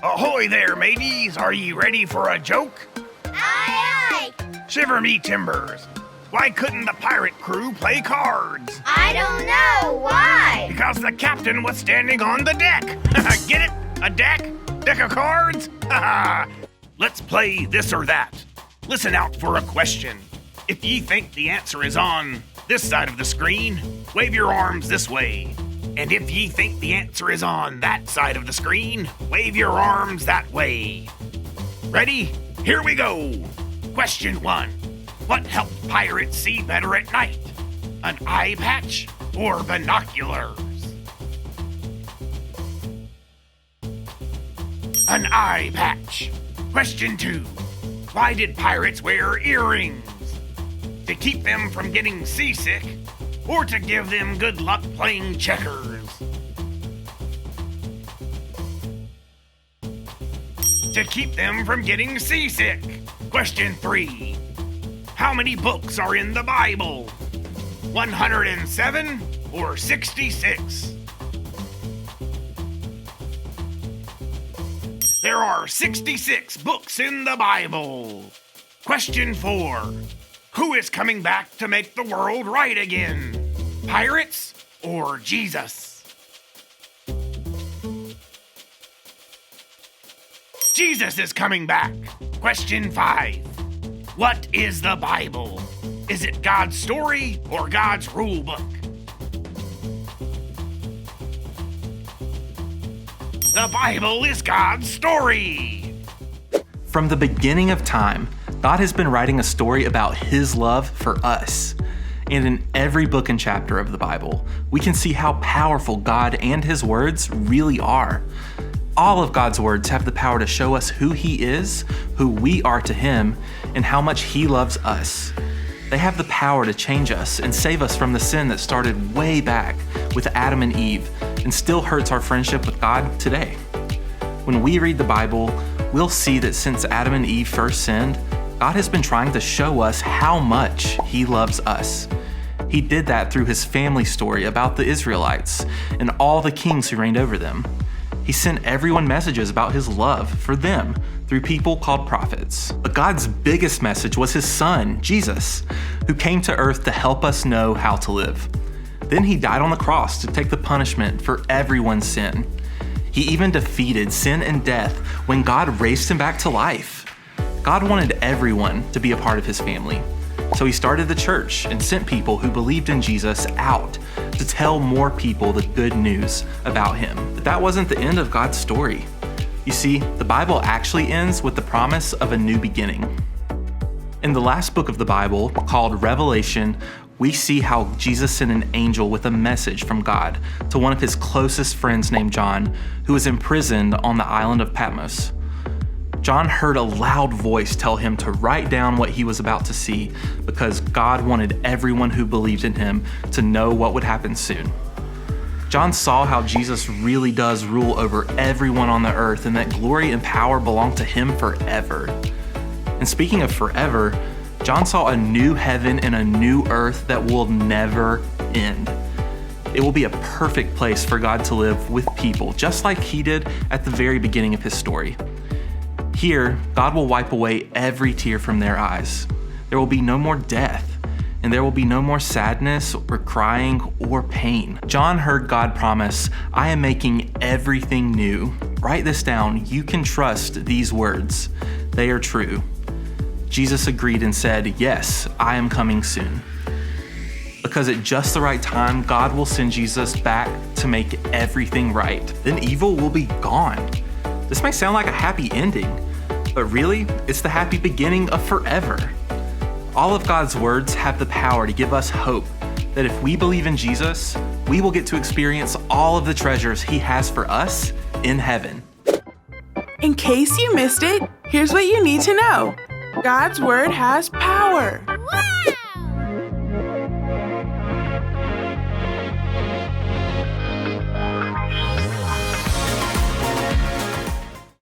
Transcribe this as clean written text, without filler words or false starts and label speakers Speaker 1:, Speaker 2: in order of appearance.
Speaker 1: Ahoy there, mateys! Are ye ready for a joke?
Speaker 2: Aye, aye!
Speaker 1: Shiver me timbers! Why couldn't the pirate crew play cards?
Speaker 2: I don't know. Why?
Speaker 1: Because the captain was standing on the deck! Get it? A deck? Deck of cards? Let's play this or that. Listen out for a question. If ye think the answer is on this side of the screen, wave your arms this way. And if ye think the answer is on that side of the screen, wave your arms that way. Ready? Here we go. Question 1. What helped pirates see better at night? An eye patch or binoculars? An eye patch. Question 2. Why did pirates wear earrings? To keep them from getting seasick or to give them good luck playing checkers? To keep them from getting seasick. Question 3. How many books are in the Bible? 107 or 66? There are 66 books in the Bible. Question 4. Who is coming back to make the world right again? Pirates or Jesus? Jesus is coming back. Question 5. What is the Bible? Is it God's story or God's rule book? The Bible is God's story.
Speaker 3: From the beginning of time, God has been writing a story about His love for us. And in every book and chapter of the Bible, we can see how powerful God and His words really are. All of God's words have the power to show us who He is, who we are to Him, and how much He loves us. They have the power to change us and save us from the sin that started way back with Adam and Eve and still hurts our friendship with God today. When we read the Bible, we'll see that since Adam and Eve first sinned, God has been trying to show us how much He loves us. He did that through His family story about the Israelites and all the kings who reigned over them. He sent everyone messages about His love for them through people called prophets. But God's biggest message was His Son, Jesus, who came to earth to help us know how to live. Then He died on the cross to take the punishment for everyone's sin. He even defeated sin and death when God raised Him back to life. God wanted everyone to be a part of His family. So He started the church and sent people who believed in Jesus out to tell more people the good news about Him. But that wasn't the end of God's story. You see, the Bible actually ends with the promise of a new beginning. In the last book of the Bible, called Revelation, we see how Jesus sent an angel with a message from God to one of His closest friends named John, who was imprisoned on the island of Patmos. John heard a loud voice tell him to write down what he was about to see because God wanted everyone who believed in Him to know what would happen soon. John saw how Jesus really does rule over everyone on the earth and that glory and power belong to Him forever. And speaking of forever, John saw a new heaven and a new earth that will never end. It will be a perfect place for God to live with people, just like He did at the very beginning of His story. Here, God will wipe away every tear from their eyes. There will be no more death, and there will be no more sadness or crying or pain. John heard God promise, "I am making everything new." Write this down. You can trust these words. They are true. Jesus agreed and said, "Yes, I am coming soon." Because at just the right time, God will send Jesus back to make everything right. Then evil will be gone. This may sound like a happy ending, but really, it's the happy beginning of forever. All of God's words have the power to give us hope that if we believe in Jesus, we will get to experience all of the treasures He has for us in heaven.
Speaker 4: In case you missed it, here's what you need to know. God's word has power.
Speaker 2: Wow!